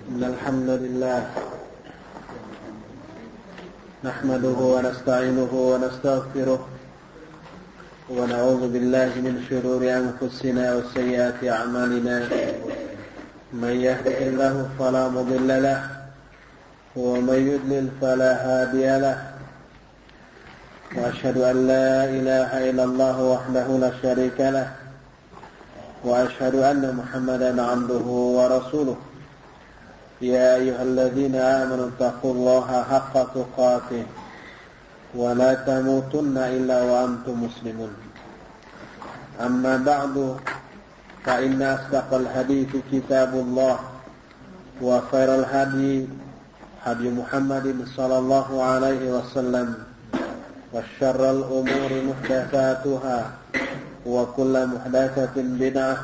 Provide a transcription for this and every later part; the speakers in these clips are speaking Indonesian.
إن الحمد لله نحمده ونستعينه ونستغفره ونعوذ بالله من شرور أنفسنا وسيئات أعمالنا من يهده الله فلا مضل له ومن يضلل فلا هادي له وأشهد أن لا إله إلا الله وحده لا شريك له وأشهد أن محمدا عبده ورسوله يا أيها الذين آمنوا اتقوا الله حق تقاته ولا تموتن إلا وأنتم مسلمون أما بعد فإن أصدق الحديث كتاب الله وخير الهدي هدي محمد صلى الله عليه وسلم وشر الأمور محدثاتها وكل محدثة بدعة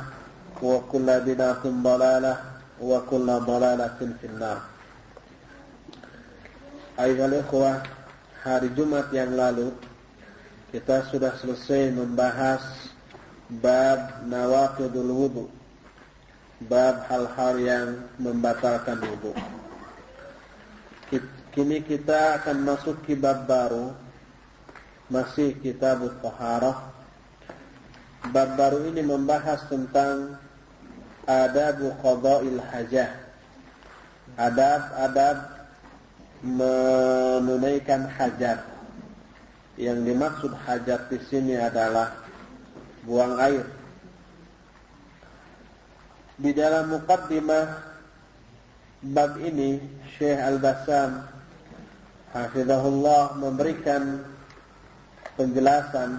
وكل بدعة ضلالة وكل ضلالة في النار. Ayolah ikhwah, hari Jumat yang lalu kita sudah selesai membahas bab nawaqidul wudu, bab hal-hal yang membatalkan wudu. Kini kita akan masuk ke bab baru, masih kitabut taharah. Bab baru ini membahas tentang adab qada'il hajah, adab menunaikan hajat. Yang dimaksud hajat di sini adalah buang air. Di dalam muqaddimah bab ini Syekh Al-Bassam hafizahullah memberikan penjelasan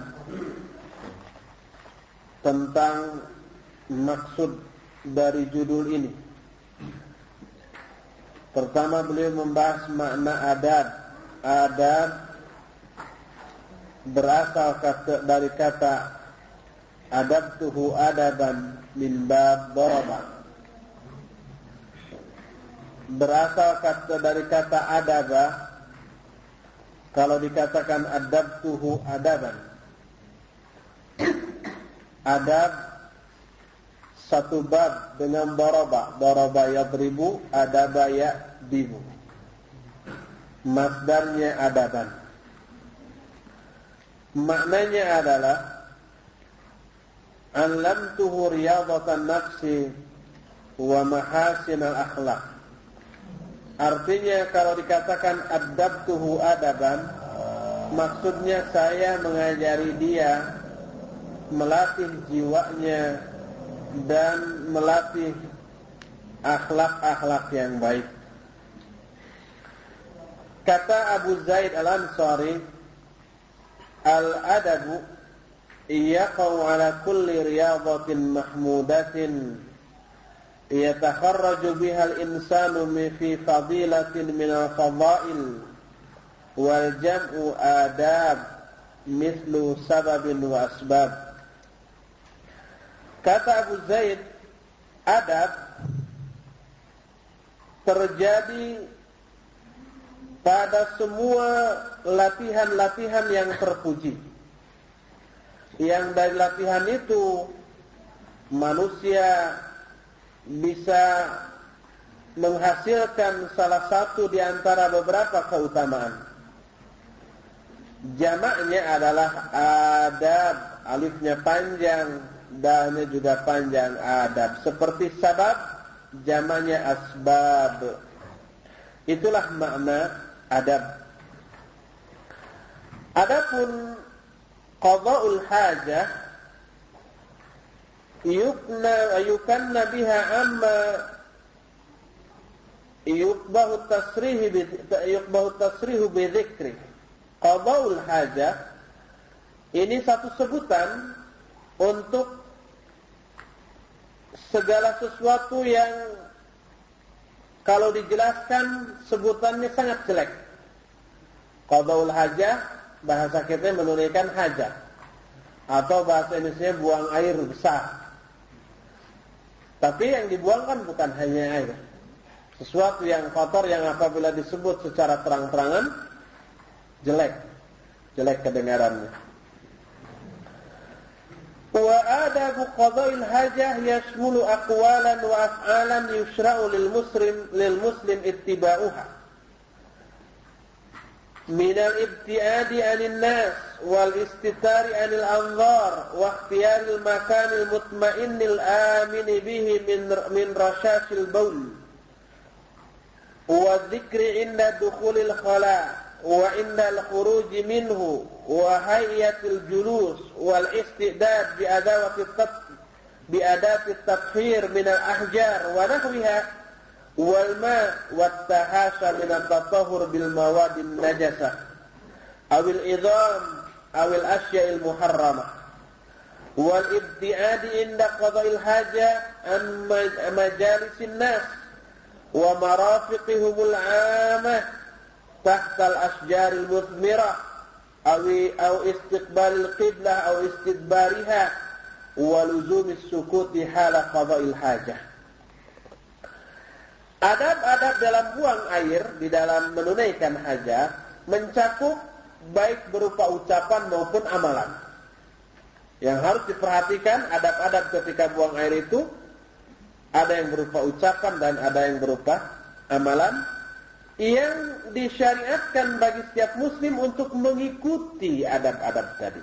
tentang maksud dari judul ini. Pertama beliau membahas makna adab. Adab berasal dari kata adabtuhu adaban min bab daraba. Berasal dari kata adaba. Kalau dikatakan adabtuhu adaban, adab satu bab dengan daraba. Daraba yadribu, adaba ya'dibu. Masdarnya adaban. Maknanya adalah allamtuhu riyadatan nafsi wa mahasin al-akhlaq. Artinya kalau dikatakan adabtuhu adaban, maksudnya saya mengajari dia, melatih jiwanya dan melatih akhlak-akhlak yang baik. Kata Abu Zaid Al-Ansari, al-adabu yaqau ala kulli riyadatin mahmudatin yatakharraju biha al-insanu fi fadilatin min al-fadail wal jam'u adab mithlu sababin wa asbab. Kata Abu Zaid, adab terjadi pada semua latihan-latihan yang terpuji. Yang dari latihan itu manusia bisa menghasilkan salah satu di antara beberapa keutamaan. Jamaknya adalah adab, alifnya panjang, dalnya juga panjang, adab. Seperti sabab, jamaknya asbab. Itulah makna adab. Adapun qada'ul hajah yukanna biha amma yuqbahu tasrihu bi dzikri. Qada'ul hajah ini satu sebutan untuk segala sesuatu yang kalau dijelaskan sebutannya sangat jelek. Qada'ul hajah, bahasa kita menunaikan hajat, atau bahasa Indonesia buang air besar. Tapi yang dibuang kan bukan hanya air, sesuatu yang kotor yang apabila disebut secara terang-terangan jelek kedengarannya. Wa adabu qada'il hajah yashmulu aqwalan wa af'alan yushra'u lil muslim ittiba'uha min al-ibtiadi 'anil nas wal istitari 'anil anzar wa ikhtiyaril makanil mutma'innil amin bihi min rashasil baul wa dhikri 'inda dukhulil khala' wa indal khuruj minhu wa hayyatil julus wal istidad bi adati at-tathhir min al-ahjar wa nahwiha wal ma' wat tahasha min at-tatahhur bil mawad an-najasah aw al-idham aw al-ashya' al-muharramah wal ibtiad inda qada'il haja an majalis an-nas wa marafiqihum al-'amah تحت الأشجار المثمرة أو استقبال القبلة أو استدبارها ولزوم السكوت حال قضاء الحاجة. Adab-adab dalam buang air di dalam menunaikan hajat mencakup baik berupa ucapan maupun amalan. Yang harus diperhatikan adab-adab ketika buang air itu ada yang berupa ucapan dan ada yang berupa amalan yang disyariatkan bagi setiap muslim untuk mengikuti adab-adab tadi.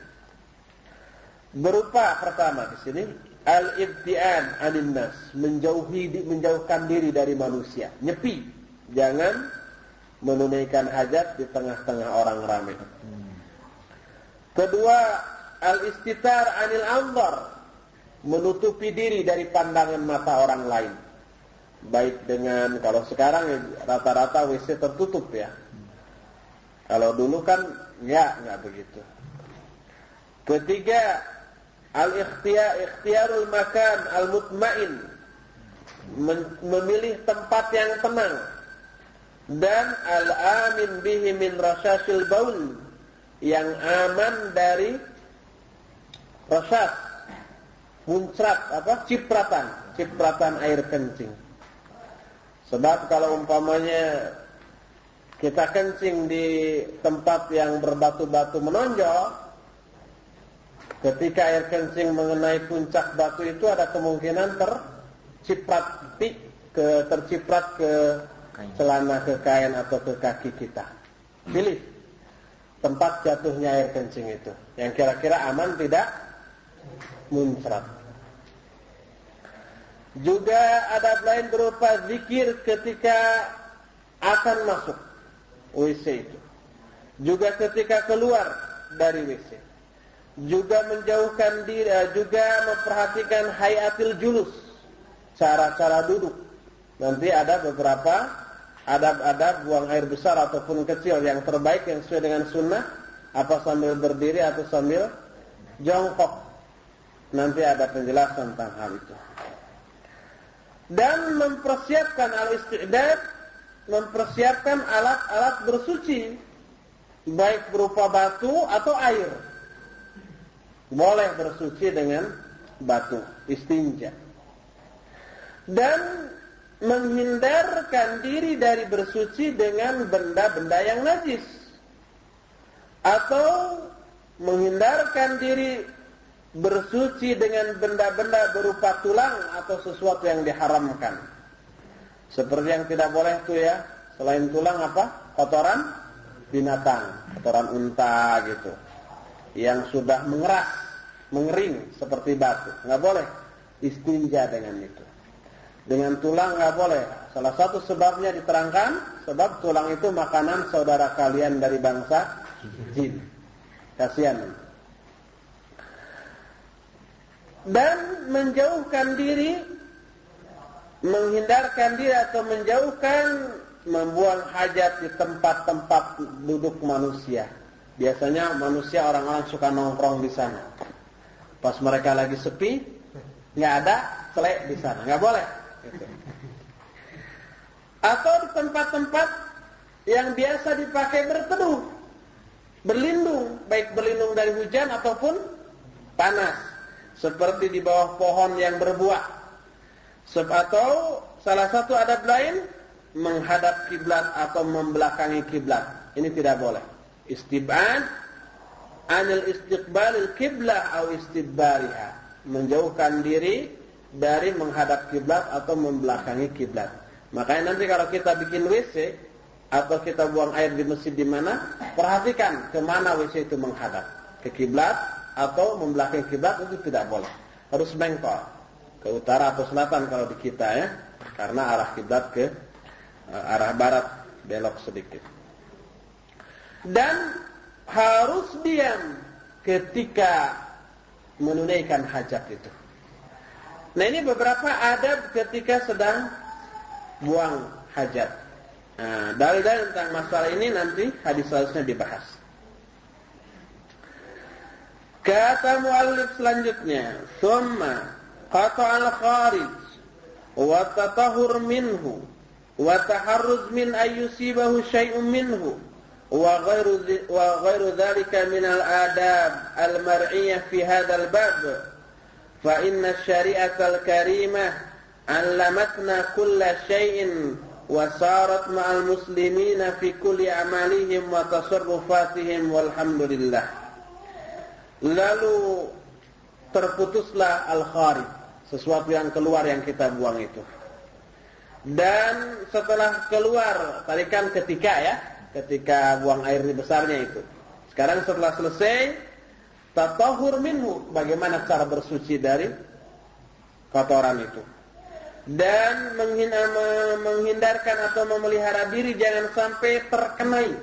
Berupa pertama di sini al-ibtian 'anil nas, menjauhkan diri dari manusia, nyepi, jangan menunaikan hajat di tengah-tengah orang ramai. Kedua, al-istitar 'anil anzar, menutupi diri dari pandangan mata orang lain. Baik dengan, kalau sekarang ya, rata-rata WC tertutup ya. Kalau dulu kan enggak begitu. Ketiga, ikhtiyarul makan al-mutmain, memilih tempat yang tenang. Dan al-amin bihi min rasyasil baul, yang aman dari rasyas, muncrat, cipratan air kencing. Sebab kalau umpamanya kita kencing di tempat yang berbatu-batu menonjol, ketika air kencing mengenai puncak batu itu ada kemungkinan terciprat ke celana, ke kain atau ke kaki kita. Pilih tempat jatuhnya air kencing itu, yang kira-kira aman, tidak muncrat. Juga adab lain berupa zikir ketika akan masuk WC itu. Juga ketika keluar dari WC. Juga menjauhkan diri, juga memperhatikan hayatil julus, cara-cara duduk. Nanti ada beberapa adab-adab buang air besar ataupun kecil yang terbaik yang sesuai dengan sunnah, apa sambil berdiri atau sambil jongkok. Nanti ada penjelasan tentang hal itu. Dan mempersiapkan al-istidad, mempersiapkan alat-alat bersuci, baik berupa batu atau air. Boleh bersuci dengan batu, istinja. Dan menghindarkan diri dari bersuci dengan benda-benda yang najis, atau menghindarkan diri bersuci dengan benda-benda berupa tulang atau sesuatu yang diharamkan. Seperti yang tidak boleh itu ya, selain tulang apa? Kotoran binatang, kotoran unta gitu, yang sudah mengeras, mengering seperti batu, nggak boleh istinja dengan itu. Dengan tulang nggak boleh. Salah satu sebabnya diterangkan, sebab tulang itu makanan saudara kalian dari bangsa jin. Kasihan. Dan menjauhkan diri, menghindarkan diri atau menjauhkan membuang hajat di tempat-tempat duduk manusia. Biasanya manusia, orang-orang suka nongkrong di sana. Pas mereka lagi sepi, nggak ada, selek di sana, nggak boleh. Gitu. Atau di tempat-tempat yang biasa dipakai berteduh, berlindung, baik berlindung dari hujan ataupun panas. Seperti di bawah pohon yang berbuah. Atau salah satu adab lain, menghadap kiblat atau membelakangi kiblat. Ini tidak boleh. Istib'ad anil istiqbalil kiblah atau istidbariha. menjauhkan diri dari menghadap kiblat atau membelakangi kiblat. Makanya nanti kalau kita bikin WC atau kita buang air di masjid di mana, perhatikan kemana WC itu menghadap, ke kiblat atau membelakangi kiblat, itu tidak boleh. Harus bengkok ke utara atau selatan kalau di kita ya, karena arah kiblat ke arah barat, belok sedikit. Dan harus diam ketika menunaikan hajat itu. Nah, ini beberapa adab ketika sedang buang hajat. Nah, dalil-dalil tentang masalah ini nanti hadis selanjutnya dibahas. Kata muallif selanjutnya, "Tsumma qata'al kharij wa tatahhur minhu wa taharruz min ayyusibahu syai'un minhu wa ghairu dzalika min al-adab al-mar'iyyah fi hadzal bab fa inna asy-syari'ata al-karimah 'allamatna kulla syai'in wa sarat ma'al muslimina fi kulli amalihim wa tasarrufatihim walhamdulillah." Lalu terputuslah al-kharij, sesuatu yang keluar yang kita buang itu. Dan setelah keluar, tadi kan ketika buang air besarnya itu. Sekarang setelah selesai, tatahhur minhu, bagaimana cara bersuci dari kotoran itu. Dan menghindarkan atau memelihara diri jangan sampai terkenai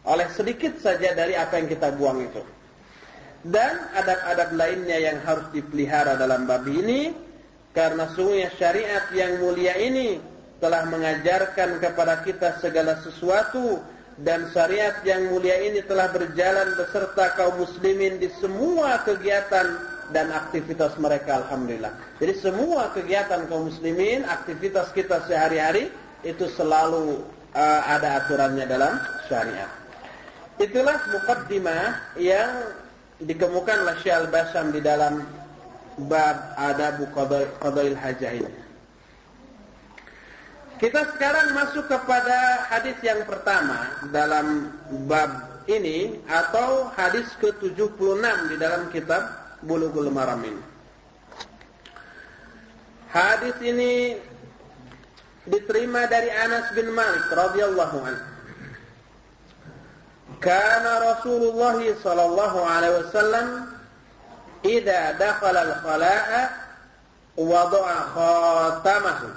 oleh sedikit saja dari apa yang kita buang itu. Dan adab-adab lainnya yang harus dipelihara dalam bab ini, karena sungguhnya syariat yang mulia ini telah mengajarkan kepada kita segala sesuatu, dan syariat yang mulia ini telah berjalan beserta kaum muslimin di semua kegiatan dan aktivitas mereka, alhamdulillah. Jadi semua kegiatan kaum muslimin, aktivitas kita sehari-hari itu selalu ada aturannya dalam syariat. Itulah muqaddimah yang dikemukakan oleh Syekh Al-Bassam di dalam bab adabu qadail hajah ini. Kita sekarang masuk kepada hadis yang pertama dalam bab ini, atau hadis ke-76 di dalam kitab Bulughul Maram ini. Hadis ini diterima dari Anas bin Malik radhiyallahu anhu. Kana Rasulullah sallallahu alaihi wasallam idza dakhala al-khala'a wada'a khatamahu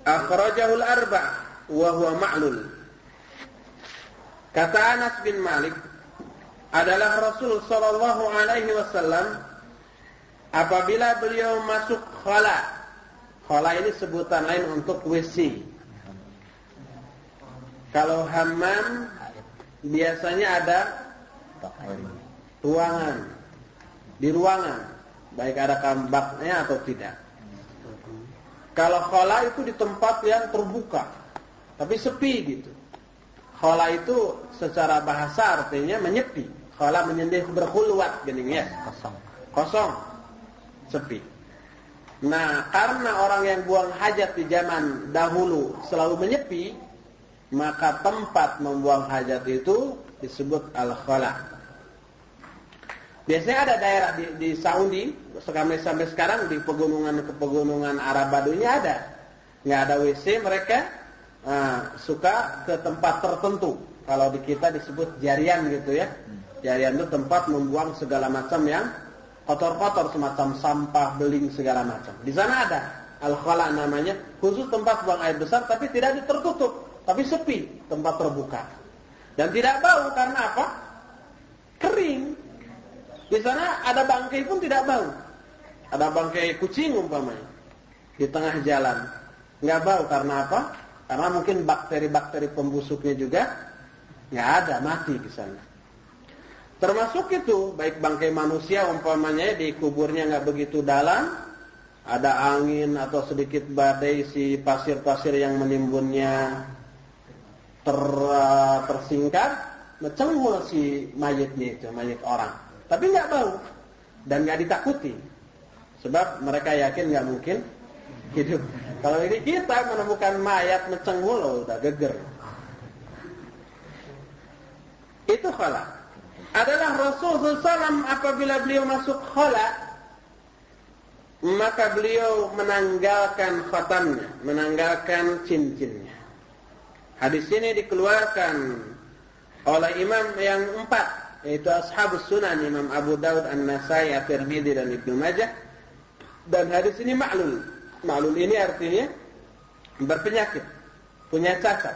akhrajahu al-arba' wa huwa ma'lul. Kata Anas bin Malik, adalah Rasul sallallahu alaihi wasallam apabila beliau masuk khala. Khala ini sebutan lain untuk WC. Kalau hammam biasanya ada ruangan. Di ruangan, baik ada kambaknya atau tidak. Kalau khala itu di tempat yang terbuka, tapi sepi gitu. Khala itu secara bahasa artinya menyepi. Khala menyendiri, berkhulwat gini ya. Kosong. Sepi. Nah, karena orang yang buang hajat di zaman dahulu selalu menyepi, maka tempat membuang hajat itu disebut al-khala. Biasanya ada daerah di Saudi, sampai sekarang di pegunungan Arab Baduinya ada. Nggak ada WC, mereka suka ke tempat tertentu. Kalau di kita disebut jarian gitu ya. Jarian itu tempat membuang segala macam yang kotor-kotor, semacam sampah, beling, segala macam. Di sana ada al-khala namanya, khusus tempat buang air besar, tapi tidak tertutup. Tapi sepi, tempat terbuka. Dan tidak bau, karena apa? Kering. Di sana ada bangkai pun tidak bau. Ada bangkai kucing umpamanya di tengah jalan, nggak bau, karena apa? Karena mungkin bakteri-bakteri pembusuknya juga nggak ada, mati di sana. Termasuk itu, baik bangkai manusia umpamanya di kuburnya nggak begitu dalam, ada angin atau sedikit badai, si pasir-pasir yang menimbunnya tersingkat, mencenggul si mayitnya itu, mayit orang. Tapi nggak bau dan nggak ditakuti, sebab mereka yakin nggak mungkin hidup. Kalau ini kita menemukan mayat mencenggul, udah geger. Itu khala. adalah Rasulullah SAW apabila beliau masuk khala, maka beliau menanggalkan khatamnya, menanggalkan cincinnya. Hadis ini dikeluarkan oleh imam yang 4, yaitu Ashabus Sunan, Imam Abu Daud, An-Nasai, At-Tirmidzi dan Ibnu Majah. Dan hadis ini ma'lul. Ma'lul ini artinya berpenyakit, punya cacat.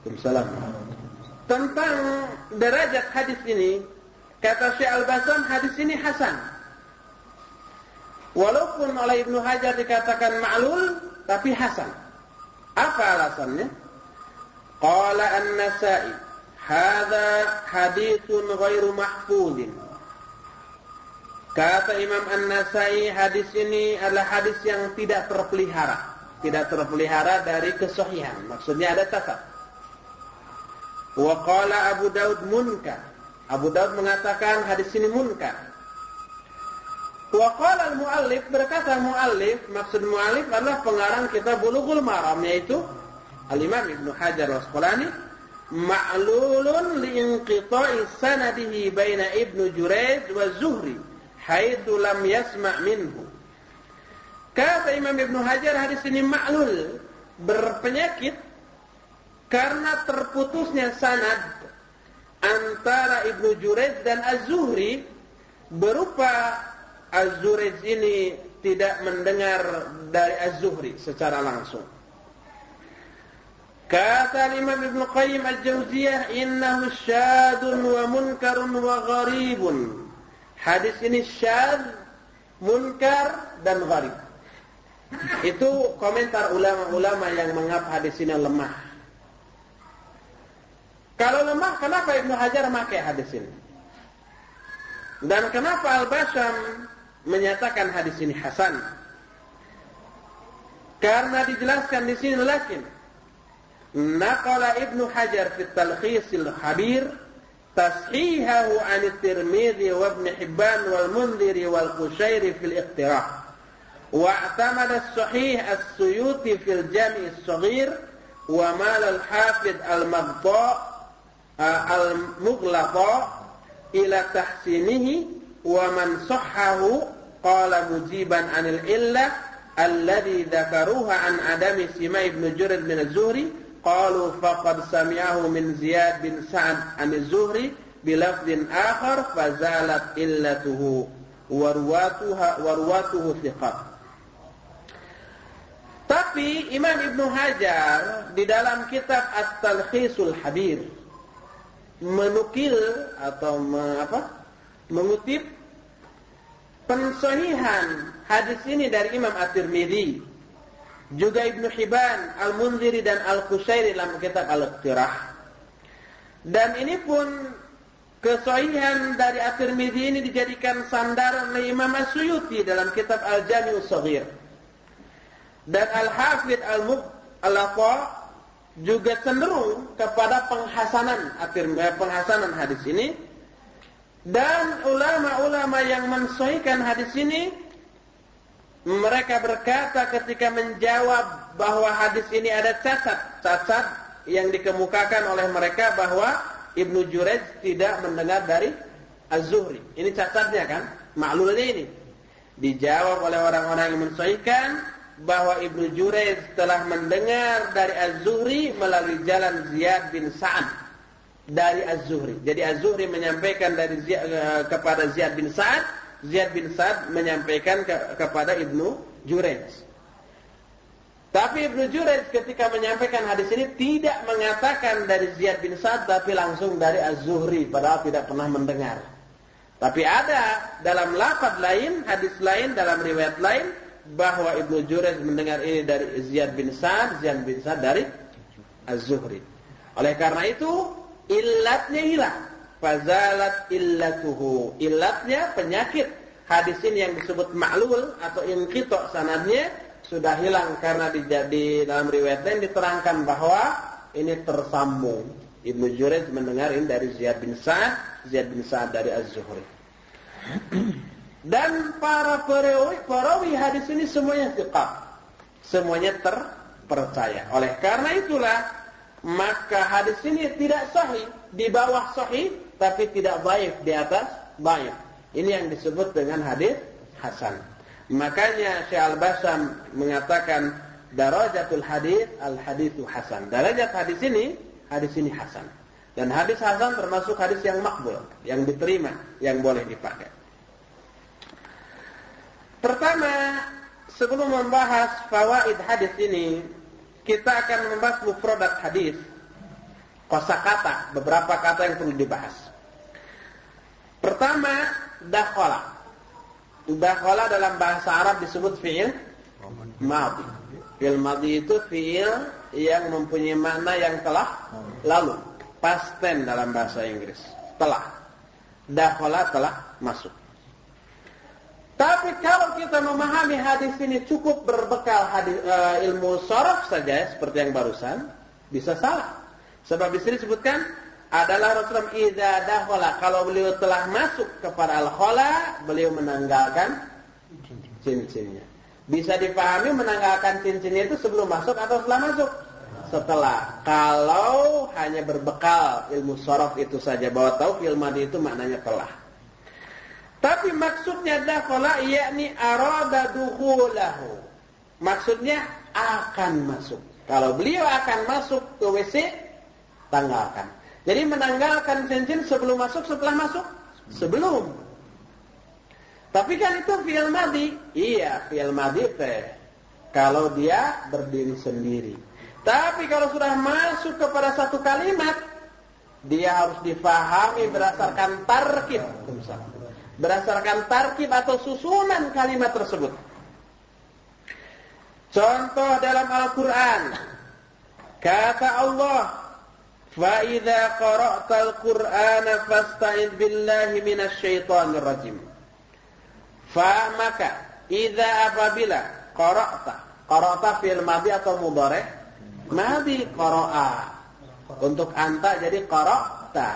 Waalaikumsalam. Tentang derajat hadis ini, kata Syekh Al-Bassam, hadis ini hasan. Walaupun oleh Ibnu Hajar dikatakan ma'lul, tapi hasan. Apa alasannya? Qala An-Nasai, hadza haditsun ghairu mahfuzin. Kata Imam An-Nasai, hadis ini adalah hadis yang tidak terpelihara. Tidak terpelihara dari kesahihan. Maksudnya ada cacat. Wa qala Abu Daud munkar. Abu Daud mengatakan hadis ini munkar. Wa qala al-muallif, berkata muallif, maksud muallif adalah pengarang kitab Bulughul Maram, yaitu Al-Imam Ibnu Hajar Al-Asqalani, ma'lulun liinqita'i sanadihi baina Ibnu Jurayj wa Zuhri haitsu lam yasma' minhu. Kata Imam Ibnu Hajar, hadis ini ma'lul, berpenyakit karena terputusnya sanad antara Ibnu Jurayj dan Az-Zuhri, berupa Az-Zurayj ini tidak mendengar dari Az-Zuhri secara langsung. Kata Imam Ibnu Qayyim Al-Jauziyah, innahu syadun wa munkarun wa gharibun. Hadis ini syad, munkar dan gharib. Itu komentar ulama-ulama yang menganggap hadis ini lemah. Kalau lemah, kenapa Ibnu Hajar memakai hadis ini? Dan kenapa Al-Bassam menyatakan hadis ini hasan? Karena dijelaskan di sini, lakin naqala Ibnu Hajar fi Talkhisil Habir tashihahu an At-Tirmidzi wa Ibn Hibban wal Mundhiri wal Qushairi fil Iqtirah, wa i'tamada as-sahih as-Suyuti fil Jami' as-Saghir, wa mal al-Hafidh al-Mughlata ila tahsinihi, wa man sahhahu qala mujiban anil illah alladhi dzakaruha an adami sima' Ibnu Jurayj min az-Zuhri, qalu faqad sami'ahu min Ziyad bin Sa'ad an az-Zuhri bilafdhin akhar fazalat illatuhu wa ruwatuhu thiqat. Tapi Imam Ibnu Hajar di dalam kitab At-Talkhisul Habir menukil atau mengutip pensahihan hadis ini dari Imam At-Tirmidzi, juga Ibnu Hibban, Al-Mundhiri dan Al-Qushairi dalam kitab Al-Iqtirah. Dan ini pun kesahihan dari At-Tirmidzi ini dijadikan sandaran oleh Imam As-Suyuti dalam kitab Al-Jami' as-Saghir. Dan Al-Hafidh Al-Mughlata juga cenderung kepada penghasanan hadis ini. Dan ulama-ulama yang mensahihkan hadis ini, mereka berkata ketika menjawab bahwa hadis ini ada cacat yang dikemukakan oleh mereka bahwa Ibnu Jurayj tidak mendengar dari Az-Zuhri. Ini cacatnya kan, maklulnya ini. Dijawab oleh orang-orang yang mensahihkan bahwa Ibnu Jurayj telah mendengar dari Az-Zuhri melalui jalan Ziyad bin Sa'ad dari Az-Zuhri. Jadi Az-Zuhri menyampaikan dari kepada Ziyad bin Sa'ad, Ziyad bin Sa'ad menyampaikan kepada Ibnu Jurayj. Tapi Ibnu Jurayj ketika menyampaikan hadis ini tidak mengatakan dari Ziyad bin Sa'ad, tapi langsung dari Az-Zuhri, padahal tidak pernah mendengar. Tapi ada dalam lafaz lain, hadis lain, dalam riwayat lain, bahwa Ibnu Jurayj mendengar ini dari Ziyad bin Sa'ad, Ziyad bin Sa'ad dari Az-Zuhri. Oleh karena itu, illatnya hilang. Fazalat illatuhu. Illatnya, penyakit hadis ini yang disebut ma'lul atau inqita' sanadnya sudah hilang, karena di dalam riwayat lain diterangkan bahwa ini tersambung. Ibnu Jurayj mendengar ini dari Ziyad bin Sa'ad dari Az-Zuhri. Dan para perawi hadis ini semuanya thiqat, semuanya terpercaya. Oleh karena itulah maka hadis ini tidak sahih, di bawah sahih tapi tidak dhaif, di atas dhaif. Ini yang disebut dengan hadis hasan. Makanya Syekh Al-Bassam mengatakan darajatul hadis al-haditsu hasan. Derajat hadis ini hasan. Dan hadis hasan termasuk hadis yang makbul, yang diterima, yang boleh dipakai. Pertama, sebelum membahas fawaid hadis ini, kita akan membahas mufradat hadis. Kosakata, beberapa kata yang perlu dibahas. Pertama, dakhala. Dakhala dalam bahasa Arab disebut fi'il madhi. Fi'il madhi itu fi'il yang mempunyai makna yang telah lalu. Past tense dalam bahasa Inggris. Telah. Dakhala telah masuk. Tapi kalau kita memahami hadis ini cukup berbekal ilmu sharaf saja seperti yang barusan, bisa salah. Sebab di sini disebutkan adalah Rasulullah idza dakhala, kalau beliau telah masuk kepada al-khala, beliau menanggalkan cincinnya. Bisa dipahami menanggalkan cincinnya itu sebelum masuk atau setelah masuk? Setelah. Kalau hanya berbekal ilmu sharaf itu saja, bahwa tahu fi'il madhi itu maknanya telah. Tapi maksudnya dakhala yakni arada dukhulahu. Maksudnya akan masuk. Kalau beliau akan masuk ke WC, tanggalkan. Jadi menanggalkan cincin sebelum masuk, setelah masuk? Sebelum. Tapi kan itu fi'il madhi. Iya, fi'il madhi kalau dia berdiri sendiri. Tapi kalau sudah masuk kepada satu kalimat, dia harus difahami berdasarkan tarkib. Berdasarkan tarkib atau susunan kalimat tersebut. Contoh dalam Al-Quran. Kata Allah, فَإِذَا قَرَأْتَ الْقُرْآنَ فَاسْتَعِذْ بِاللَّهِ مِنَ الشَّيْطَانِ الرَّجِيمِ. Maka idza apabila qara'ta fi'il madhi atau mudhari'? Madhi qara'a. Untuk anta jadi qara'ta,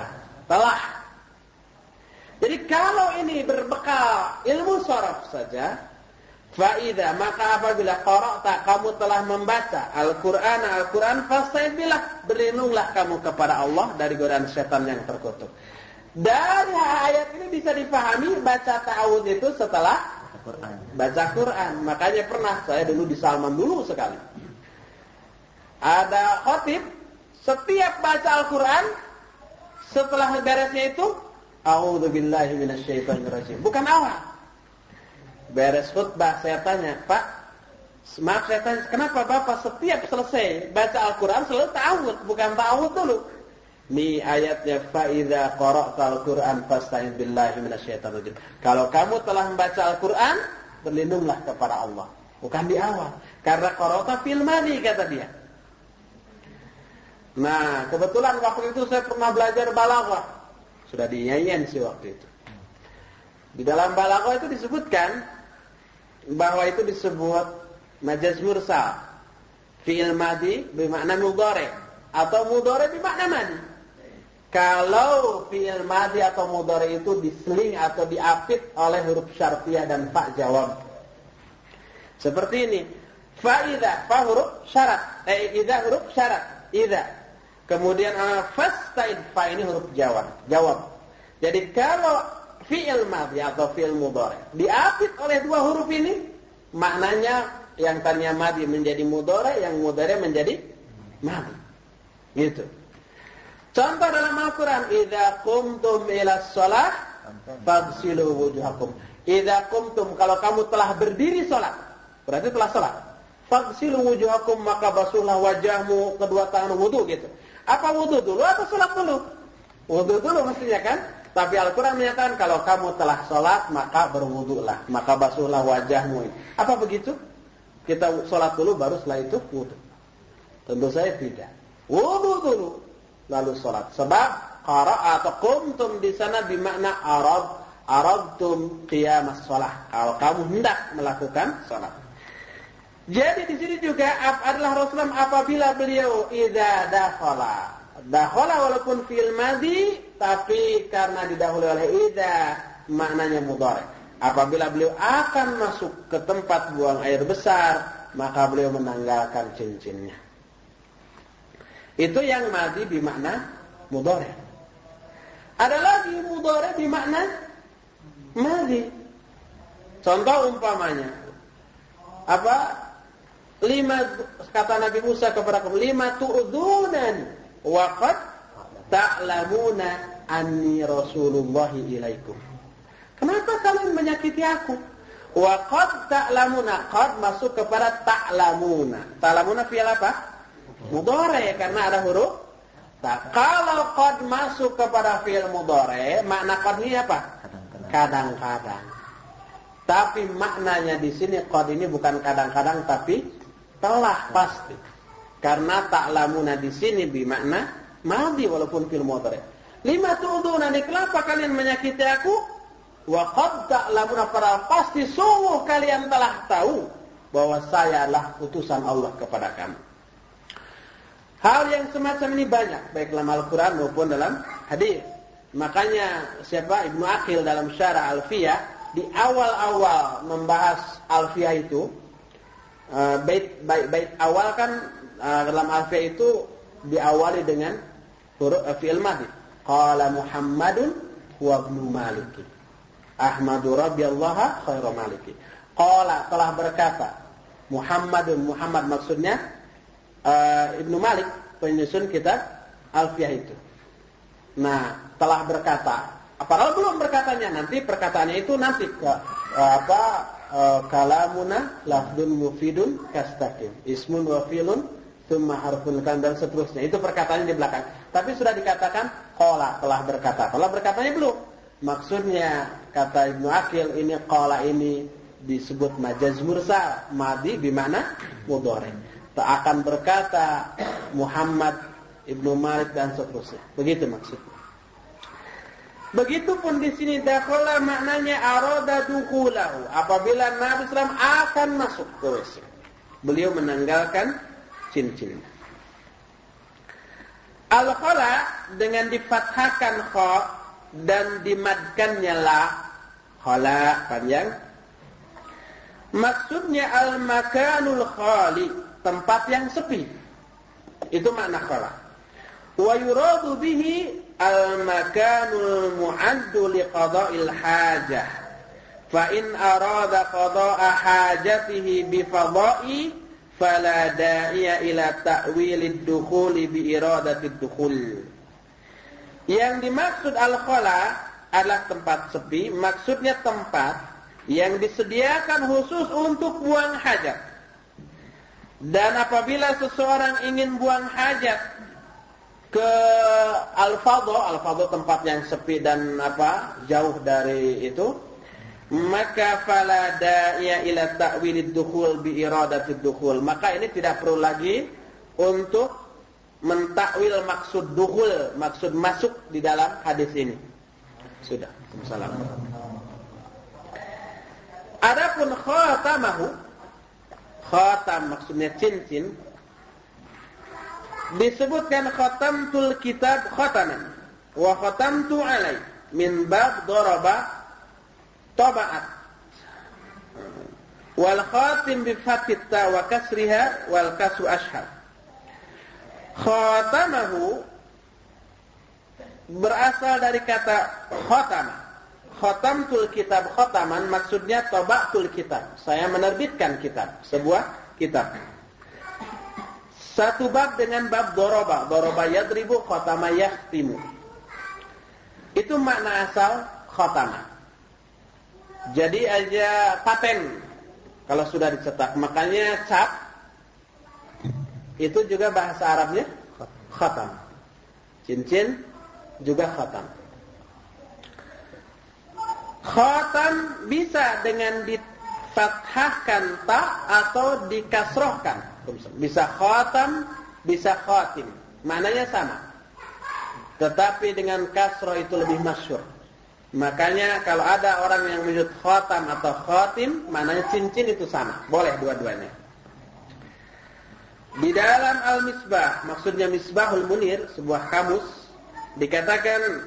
telah. Jadi kalau ini berbekal ilmu sharaf saja, fa'idha, maka apabila qara'ta, kamu telah membaca Al-Quran, fasta'idz billah, berlindunglah kamu kepada Allah dari godaan setan yang terkutuk. Dari ayat ini bisa dipahami baca ta'awudz itu setelah baca Quran. Makanya pernah saya dulu di Salman dulu sekali. Ada khatib, setiap baca Al-Quran, setelah beresnya itu, a'udzubillahi minasyaitonirrajim. Bukan awal. Beres khutbah, saya tanya, Pak, maaf saya tanya, kenapa Bapak setiap selesai baca Al-Quran selalu ta'awudz, bukan ta'awudz dulu? Ini ayatnya, fa'idha qara'tal Qur'an fasta'idz billahi minasyaitonirrajim. Kalau kamu telah membaca Al-Quran, berlindunglah kepada Allah. Bukan di awal. Karena qara'ta fil madhi, kata dia. Nah, kebetulan waktu itu saya pernah belajar balaghah. Sudah dinyanyiin sih waktu itu. Di dalam balaghah itu disebutkan bahwa itu disebut majaz mursal. Fi'il madhi bermakna mudhari' atau mudhari' bermakna madhi. Kalau fi'il madhi atau mudhari' itu diseling atau diapit oleh huruf syartiyah dan fa jawab. Seperti ini. Fa idza, fa huruf syarat. Idza huruf syarat. Idza. Kemudian fasta'id, fa ini huruf jawab. Jadi kalau fi'il madhi atau fi'il mudhari diapit oleh dua huruf ini, maknanya yang tadinya madhi menjadi mudhari, yang mudhari menjadi madhi. Gitu. Contoh dalam Al-Quran, idza qumtum ilas shalah faghsilu wujuhakum. Idza qumtum, kalau kamu telah berdiri salat, berarti telah salat. Faghsilu wujuhakum, maka basuhlah wajahmu, kedua tangan, wudu gitu. Apa wudu dulu atau salat dulu? Wudu dulu mestinya kan? Tapi Al-Quran menyatakan kalau kamu telah salat maka berwudulah, maka basuhlah wajahmu. Apa begitu? Kita salat dulu baru setelah itu wudu. Tentu saya tidak. Wudu dulu lalu salat. Sebab qara'a atau qumtum di sana bermakna aradtum qiyamas shalah. Kalau kamu hendak melakukan salat. Jadi di sini juga adalah Rasulullah apabila beliau idza dakhala walaupun fi'il madhi, tapi karena didahului oleh idza maknanya mudhari. Apabila beliau akan masuk ke tempat buang air besar, maka beliau menanggalkan cincinnya. Itu yang madhi bermakna mudhari'. Ada lagi mudhari' bermakna madhi. Contoh umpamanya apa? Kata Nabi Musa kepada kaum, 5 tu'dunani wa qad ta'lamuna anni Rasulullah ilaikum. Kenapa kalian menyakiti aku? Wa qad ta'lamuna, qad masuk kepada ta'lamuna. Ta'lamuna fi'il apa? Mudhari', karena ada huruf ta. Kalau qad masuk kepada fi'il mudhari', makna qad ini apa? Kadang-kadang. Tapi maknanya di sini qad ini bukan kadang-kadang, tapi telah pasti. Karena ta'lamuna di sini bermakna madhi walaupun fil mudhari'. 5 tu'dunani, kenapa kalian menyakiti aku? Wa qad ta'lamuna, para pasti sungguh kalian telah tahu bahwa saya adalah utusan Allah kepada kamu. Hal yang semacam ini banyak, baik dalam Al-Quran maupun dalam hadis. Makanya Ibnu Aqil dalam Syarah Alfiyah, di awal-awal membahas Alfiyah itu, bait awal kan dalam Alfiyah itu diawali dengan huruf fi'il madhi. Qala Muhammadun wa ibnu Malik. Ahmadu Rabbiyallaha khairu maliki. Qala, telah berkata. Muhammadun, Muhammad maksudnya Ibnu Malik, penyusun kitab Alfiyah itu. Nah, telah berkata. Padahal belum berkatanya, nanti perkataannya itu nanti kalamuna lafdun mufidun kastaqim. Ismun wa fi'lun tsumma harfun kan, dan seterusnya. Itu perkataannya di belakang. Tapi sudah dikatakan qala, telah berkata. Telah berkatanya belum. Maksudnya kata Ibnu Aqil, ini qala ini disebut majaz mursal, madhi bermakna mudhari'. Tak akan berkata Muhammad Ibnu Malik dan seterusnya. Begitu maksudnya. Begitupun di sini dakhala maknanya arada dukhulahu. Apabila Nabi SAW akan masuk ke WC, beliau menanggalkan cincinnya. Al-khala dengan difathahkan kha dan dimadkannya la, khala panjang. Maksudnya al-makanul khali, tempat yang sepi. Itu makna khala. Wa yuradu bihi al-makanul mu'addu liqada'il hajah. Fa in arada qada'a hajatihi bi fada'i fala da'iya ila ta'wilid dukhuli bi iradatid dukhul. Yang dimaksud al-khala adalah tempat sepi, maksudnya tempat yang disediakan khusus untuk buang hajat. Dan apabila seseorang ingin buang hajat ke al-fadha tempat yang sepi dan jauh dari itu, maka fala da'iya ila ta'wilid dukhul bi iradatid dukhul. Maka ini tidak perlu lagi untuk mentakwil maksud dukhul, maksud masuk di dalam hadis ini. Sudah. Assalamualaikum. Adapun khatamahu, khatam maksudnya cincin, disebutkan khatamtul kitab khataman wa khatamtu alai min bab daraba taba'at wal khatim bi fathit ta wa kasriha wal kasu ashhar. Khatamahu berasal dari kata khatam. Khatamtul kitab khataman maksudnya taba'tul kitab. Saya menerbitkan kitab, sebuah kitab. Satu bab dengan bab doroba. Doroba yadribu, khatama yahtimu. Itu makna asal khatama. Jadi aja paten kalau sudah dicetak. Makanya cap itu juga bahasa Arabnya khatam. Cincin juga khatam. Khatam bisa dengan difathahkan ta atau dikasrohkan. Bisa khatam, bisa khatim. Maknanya sama. Tetapi dengan kasroh itu lebih masyhur. Makanya kalau ada orang yang menyebut khatam atau khatim, maknanya cincin itu sama. Boleh dua-duanya. Di dalam Al-Misbah, maksudnya Misbahul Munir, sebuah kamus, dikatakan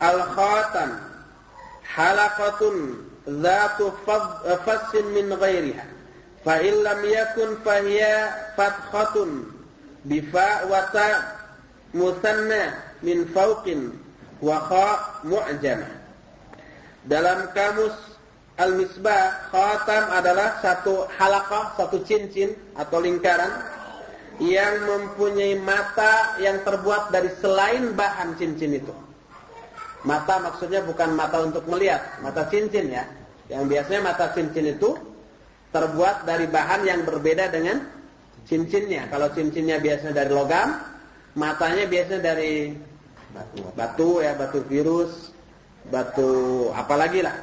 al-khatam halaqatun dhatu fassin min ghairiha. Fa in lam yakun fahiya fatkhatun bifa wa ta musanna min fawqin wa kha mu'jamah. Dalam kamus Al-Misbah, khatam adalah satu halaqah, satu cincin atau lingkaran yang mempunyai mata yang terbuat dari selain bahan cincin itu. Mata maksudnya bukan mata untuk melihat, mata cincin ya. Yang biasanya mata cincin itu terbuat dari bahan yang berbeda dengan cincinnya. Kalau cincinnya biasanya dari logam, matanya biasanya dari batu ya, batu virus, batu apalagi lah.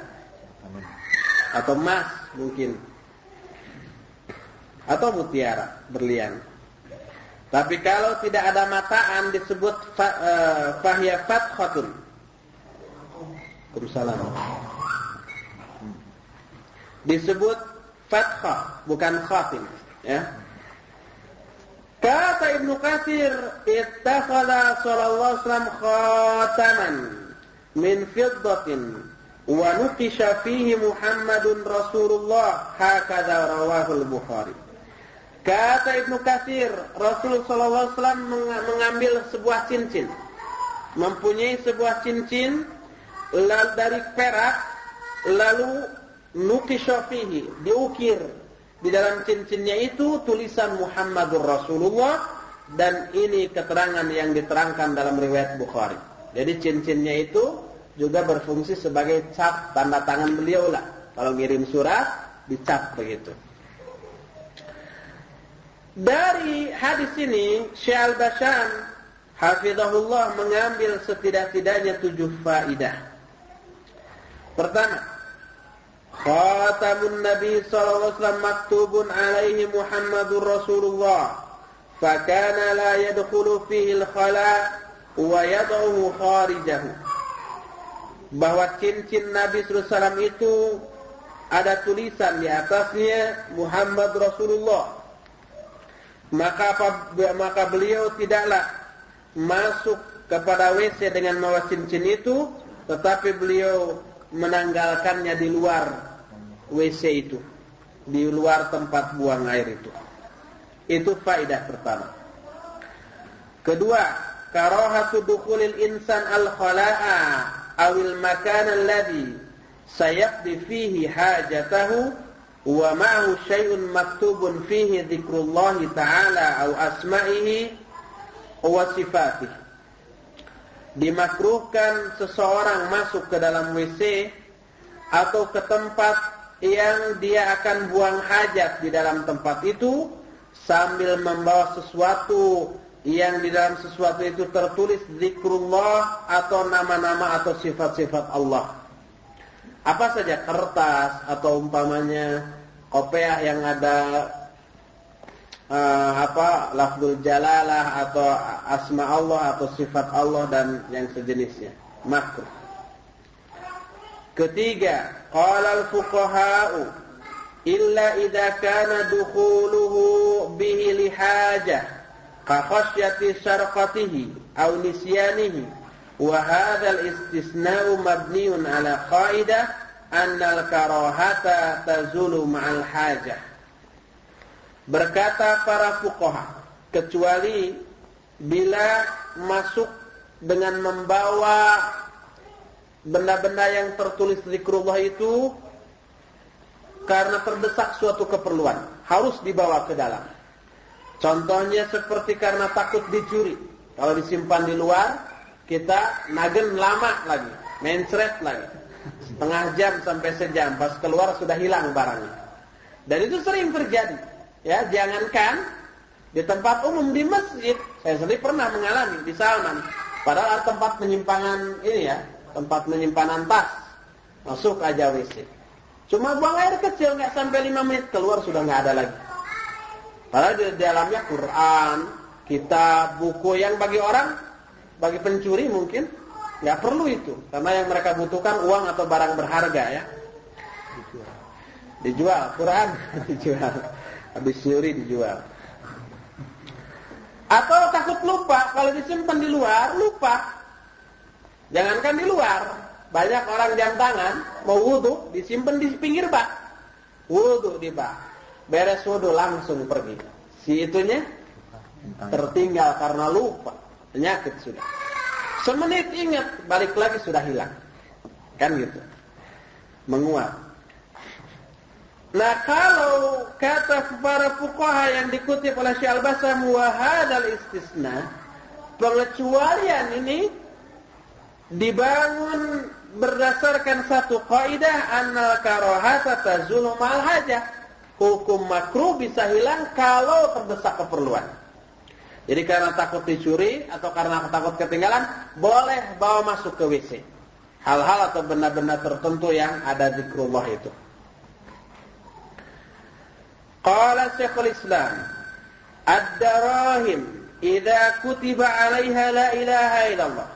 Atau emas mungkin. Atau mutiara, berlian. Tapi kalau tidak ada mataan disebut fahya fathotun. Waalaikumsalam. Disebut fathah, bukan khatim, ya. Kata Ibnu Katsir, ittakhadha sallallahu alaihi wasallam khataman min fiddatin wa nuqisha fihi Muhammadun Rasulullah, hakadha rawahu al-Bukhari. Kata Ibnu Katsir, Rasul sallallahu alaihi wasallam mengambil sebuah cincin, mempunyai sebuah cincin dari perak, lalu nuqisha fihi, diukir di dalam cincinnya itu tulisan Muhammadur Rasulullah, dan ini keterangan yang diterangkan dalam riwayat Bukhari. Jadi cincinnya itu juga berfungsi sebagai cap tanda tangan beliau lah. Kalau ngirim surat dicap begitu. Dari hadis ini Syekh Al-Basham hafizahullah mengambil setidak-tidaknya 7 faidah. Pertama, khatamun Nabi sallallahu alaihi wasallam maktubun alaihi Muhammadur Rasulullah, fakana la yadkhulu fihi al-khala wa yad'uhu kharijahu. Bahwa cincin Nabi sallallahu alaihi wasallam itu ada tulisan di atasnya Muhammad Rasulullah. Maka beliau tidaklah masuk kepada WC dengan membawa cincin itu, tetapi beliau menanggalkannya di luar WC itu, di luar tempat buang air itu. Itu faedah pertama. Kedua, karahatu dukhulil insan al-khala'a awil makan alladhi sayaqdi fihi hajatahu wa ma'ahu syai'un maktubun fihi dzikrullahi ta'ala aw asma'ihi wa sifatihi. Dimakruhkan seseorang masuk ke dalam WC atau ke tempat yang dia akan buang hajat di dalam tempat itu sambil membawa sesuatu yang di dalam sesuatu itu tertulis zikrullah atau nama-nama atau sifat-sifat Allah. Apa saja, kertas atau umpamanya kopiah yang ada lafzul jalalah atau asma Allah atau sifat Allah dan yang sejenisnya, makruh. Ketiga, qala al-fuqaha'u illa idza kana dukhuluhu bihi lihajah ka khasyati syarqatihi aw nisyanihi, wa hadha al-istisna'u mabniun ala qaidah anna al-karahata tazulu ma'al hajah. Berkata para fuqaha, kecuali bila masuk dengan membawa benda-benda yang tertulis zikrullah itu karena terdesak suatu keperluan, harus dibawa ke dalam. Contohnya seperti karena takut dicuri. Kalau disimpan di luar, kita nagen lama lagi, mencret lagi, setengah jam sampai sejam, pas keluar sudah hilang barangnya. Dan itu sering terjadi. Ya, jangankan di tempat umum, di masjid. Saya sendiri pernah mengalami di Salman. Padahal tempat penyimpanan ini ya, tempat penyimpanan tas. Masuk aja WC. Cuma buang air kecil, nggak sampai 5 menit keluar sudah nggak ada lagi. Padahal di dalamnya Quran, kitab, buku yang bagi orang, bagi pencuri mungkin nggak perlu itu, karena yang mereka butuhkan uang atau barang berharga ya. Dijual Quran, dijual. Habis nyuri dijual. Atau takut lupa, kalau disimpan di luar, lupa. Jangankan di luar, banyak orang jam tangan, mau wudu, disimpan di pinggir bak. Wudu di bak. Beres wudu langsung pergi. Si itunya tertinggal karena lupa, penyakit sudah. Semenit ingat, balik lagi sudah hilang. Kan gitu. Menguap. Nah, kalau kata para fuqaha yang dikutip oleh Syekh Al-Bassam wa hadzal istisna, pengecualian ini dibangun berdasarkan satu kaidah annal karahata tazulu ma'al hajah. Hukum makruh bisa hilang kalau terdesak keperluan. Jadi karena takut dicuri atau karena takut ketinggalan, boleh bawa masuk ke WC. Hal-hal atau benda-benda tertentu yang ada zikrullah itu. Qala Syekhul Islam, ad-darahim idza kutiba 'alaiha la ilaha illallah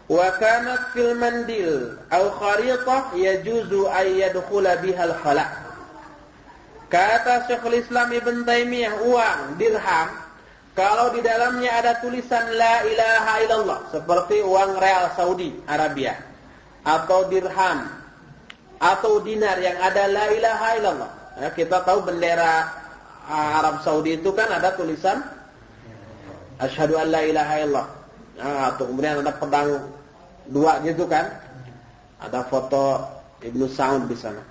wa kanat fil mandil aw kharitah yajuzu ay yadkhula biha al-khala'. Kata Syekhul Islam Ibn Taimiyah, uang dirham kalau di dalamnya ada tulisan la ilaha illallah, seperti uang real Saudi Arabia, atau dirham, atau dinar yang ada la ilaha illallah. Ya, kita tahu bendera Arab Saudi itu kan ada tulisan asyhadu an la ilaha illallah. Atau kemudian ada pedang dua gitu kan. Ada foto Ibnu Saud di sana.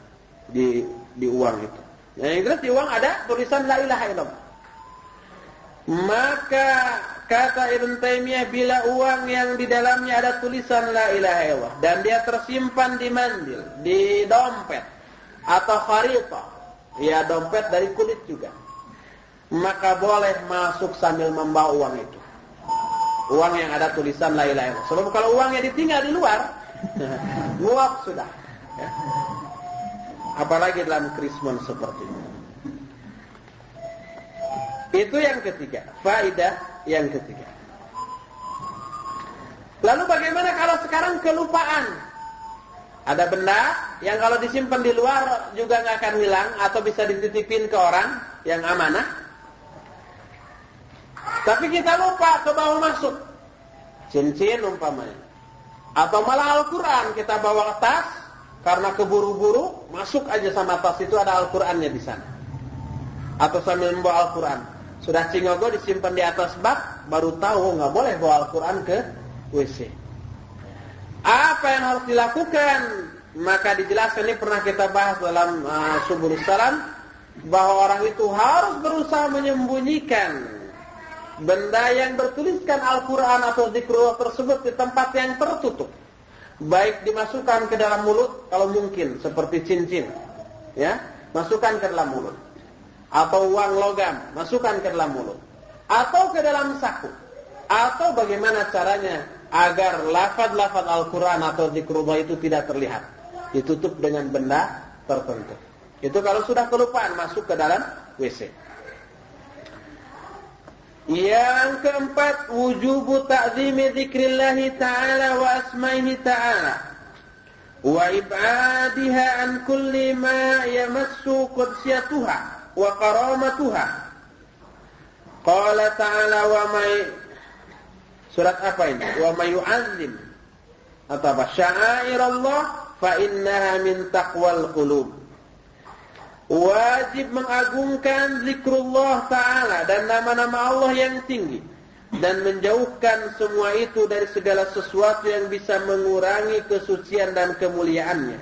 Di uang itu. Yang jelas di uang ada tulisan la ilaha illallah. Maka kata Ibn Taimiyah, bila uang yang di dalamnya ada tulisan la ilaha illallah dan dia tersimpan di mandil, di dompet atau kharitah, ya dompet dari kulit juga, maka boleh masuk sambil membawa uang itu. Uang yang ada tulisan la ilaha illallah. Sebab kalau uangnya ditinggal di luar, nguap sudah. Ya. Apalagi dalam krismon seperti itu. Itu yang ketiga, faedah yang ketiga. Lalu bagaimana kalau sekarang kelupaan? Ada benda yang kalau disimpan di luar juga nggak akan hilang atau bisa dititipin ke orang yang amanah. Tapi kita lupa ke bawah masuk. Cincin umpamanya. Atau malah Al-Quran kita bawa ke tas karena keburu-buru masuk aja sama tas itu ada Al-Qurannya di sana. Atau sambil membawa Al-Quran. Sudah cingogo disimpan di atas bak, baru tahu nggak boleh bawa Al-Quran ke WC. Apa yang harus dilakukan? Maka dijelaskan, ini pernah kita bahas dalam Subulus Salam, bahwa orang itu harus berusaha menyembunyikan benda yang bertuliskan Al-Quran atau zikrullah tersebut di tempat yang tertutup. Baik dimasukkan ke dalam mulut kalau mungkin, seperti cincin, ya, masukkan ke dalam mulut. Atau uang logam, masukkan ke dalam mulut. Atau ke dalam saku. Atau bagaimana caranya agar lafaz-lafaz Al-Quran atau zikrullah itu tidak terlihat. Ditutup dengan benda tertentu. Itu kalau sudah kelupaan masuk ke dalam WC. Yang keempat, wujubu ta'zimi dzikrillahi ta'ala wa asma'ihi ta'ala wa ib'adiha an kulli ma yamassu qudsiyatuha wa karamatuha. Qala ta'ala wa may, surat apa ini? Wa may yu'azzim atau apa? Sya'airallah fa innaha min taqwal qulub. Wajib mengagungkan zikrullah ta'ala dan nama-nama Allah yang tinggi, dan menjauhkan semua itu dari segala sesuatu yang bisa mengurangi kesucian dan kemuliaannya.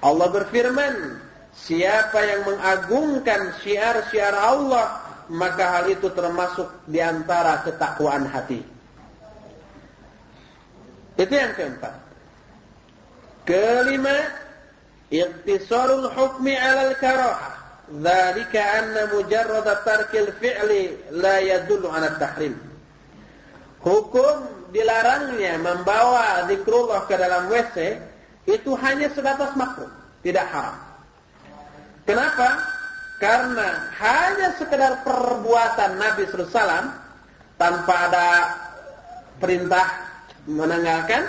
Allah berfirman, siapa yang mengagungkan syiar-syiar Allah, maka hal itu termasuk di antara ketakwaan hati. Itu yang keempat. Kelima, iqtisarul hukmi 'alal karahah. Dzalika anna mujarrad tarkil fi'li la yadullu 'ala tahrim. Hukum dilarangnya membawa zikrullah ke dalam WC itu hanya sebatas makruh, tidak haram. Kenapa? Karena hanya sekedar perbuatan Nabi SAW tanpa ada perintah menanggalkan,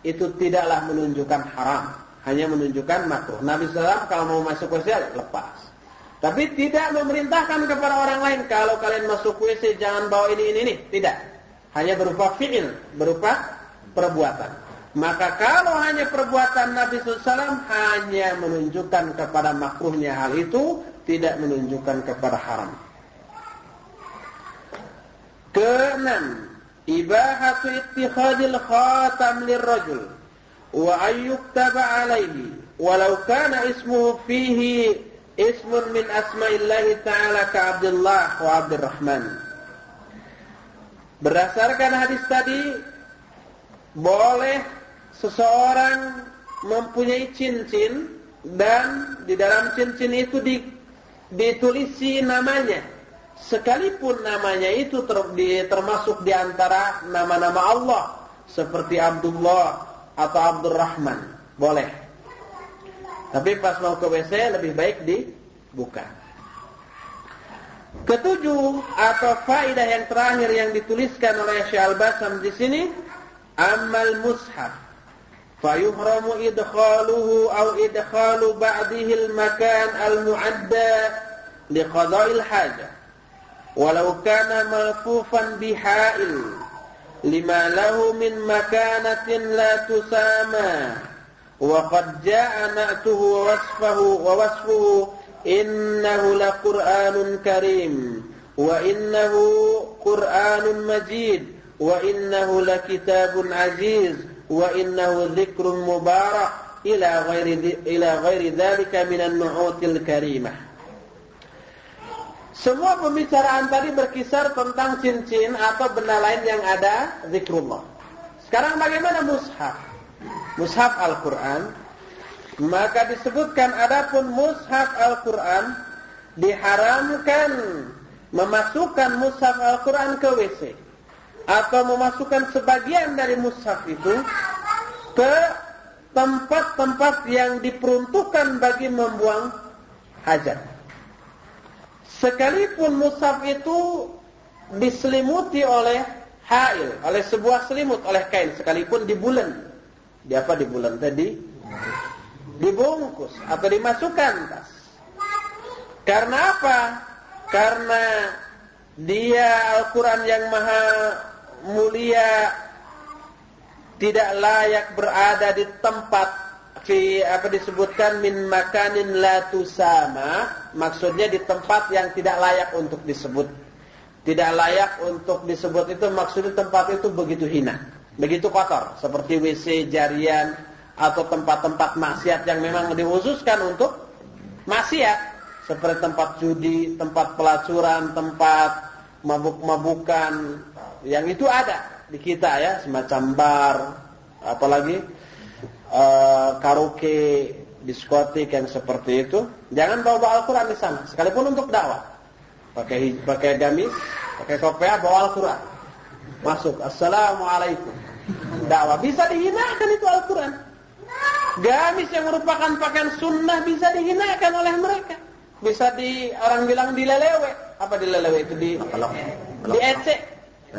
itu tidaklah menunjukkan haram, hanya menunjukkan makruh. Nabi SAW kalau mau masuk WC lepas, tapi tidak memerintahkan kepada orang lain, kalau kalian masuk WC jangan bawa ini. Tidak, hanya berupa fi'il, berupa perbuatan. Maka kalau hanya perbuatan Nabi SAW hanya menunjukkan kepada makruhnya hal itu, tidak menunjukkan kepada haram. Keenam, ibahatu ittikhadil khatam lirrajul wa ayyuktaba alaihi walau kana ismuhu fihi ismun min asma'illahi ta'ala ka Abdullah wa Abdurrahman. Berdasarkan hadis tadi, boleh seseorang mempunyai cincin dan di dalam cincin itu ditulisi namanya, sekalipun namanya itu termasuk di antara nama-nama Allah seperti Abdullah atau Abdurrahman, boleh. Tapi pas mau ke WC lebih baik dibuka. Ketujuh atau faedah yang terakhir yang dituliskan oleh Syekh Al-Basam di sini, amal mushaf fayuhramu idkhaluhu aw idkhalu ba'dihi al-makan al-mu'adda liqada'il hajah walau kana malfufan biha'il lima lahu min makanatin la tusama wa qad jaa'a na'tuhu wa wasfuhu innahu laqur'anun karim wa innahu qur'anun majid wa innahu lakitabun aziz wa innahu dzikrun mubarak ila ghairi dzalika minan nu'util karimah. Semua pembicaraan tadi berkisar tentang cincin atau benda lain yang ada zikrullah. Sekarang bagaimana mushaf? Mushaf Al-Quran. Maka disebutkan adapun mushaf Al-Quran diharamkan memasukkan mushaf Al-Quran ke WC atau memasukkan sebagian dari mushaf itu ke tempat-tempat yang diperuntukkan bagi membuang hajat. Sekalipun mushaf itu diselimuti oleh hail, oleh sebuah selimut, oleh kain, sekalipun dibulen. Di apa dibulen tadi? Dibungkus atau dimasukkan tas. Karena apa? Karena dia Al-Quran yang maha mulia tidak layak berada di tempat disebutkan min makanin la tusama, maksudnya di tempat yang tidak layak untuk disebut. Tidak layak untuk disebut itu maksudnya tempat itu begitu hina, begitu kotor, seperti WC jarian atau tempat-tempat maksiat yang memang dikhususkan untuk maksiat, seperti tempat judi, tempat pelacuran, tempat mabuk-mabukan, yang itu ada di kita ya, semacam bar, apalagi karaoke, diskotik yang seperti itu. Jangan bawa Al-Quran di sana, sekalipun untuk dakwah. Pakai gamis, pakai kopiah, bawa Al-Quran. Masuk, assalamualaikum. Dakwah bisa dihinakan itu Al-Quran. Gamis yang merupakan pakaian sunnah bisa dihinakan oleh mereka. Bisa orang bilang dilelewe. Apa dilelewe itu? Diecek,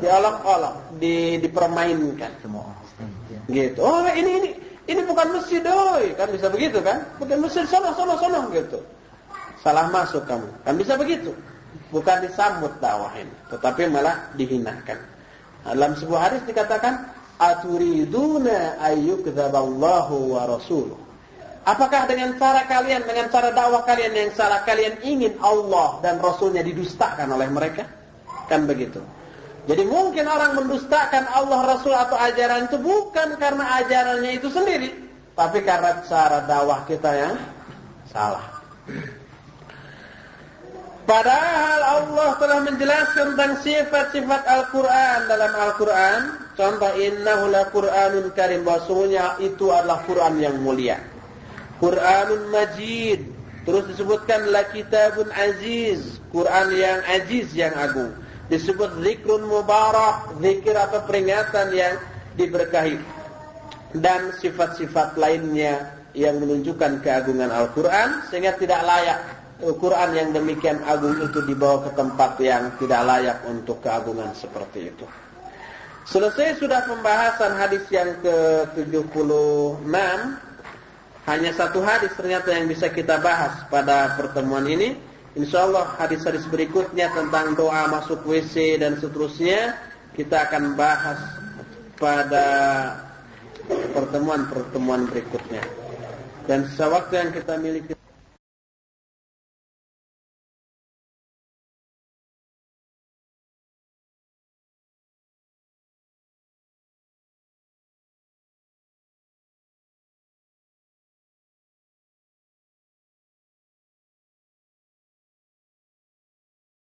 diolok-olok, dipermainkan. Gitu. Oh ini bukan masjid doi, kan bisa begitu kan? Bukan masjid, sono gitu. Salah masuk kamu, kan bisa begitu. Bukan disambut dakwah ini, tetapi malah dihinakan. Dalam sebuah hadis dikatakan, aturiduna ayyukdzaballahu wa rasuluh. Apakah dengan cara kalian, dengan cara dakwah kalian yang salah, kalian ingin Allah dan Rasulnya didustakan oleh mereka? Kan begitu. Jadi mungkin orang mendustakan Allah, Rasul atau ajaran itu bukan karena ajarannya itu sendiri, tapi karena cara dakwah kita yang salah. Padahal Allah telah menjelaskan tentang sifat-sifat Al-Quran dalam Al-Quran. Contoh, innahu laqur'anun karim, bahwasanya itu adalah Quran yang mulia. Quranun majid. Terus disebutkan la kitabun aziz, Quran yang aziz, yang agung. Disebut zikrun mubarak, zikir atau peringatan yang diberkahi. Dan sifat-sifat lainnya yang menunjukkan keagungan Al-Quran, sehingga tidak layak Al-Quran yang demikian agung itu dibawa ke tempat yang tidak layak untuk keagungan seperti itu. Selesai sudah pembahasan hadis yang ke-76. Hanya satu hadis ternyata yang bisa kita bahas pada pertemuan ini. InsyaAllah hadis-hadis berikutnya tentang doa masuk WC dan seterusnya kita akan bahas pada pertemuan-pertemuan berikutnya. Dan sewaktu yang kita miliki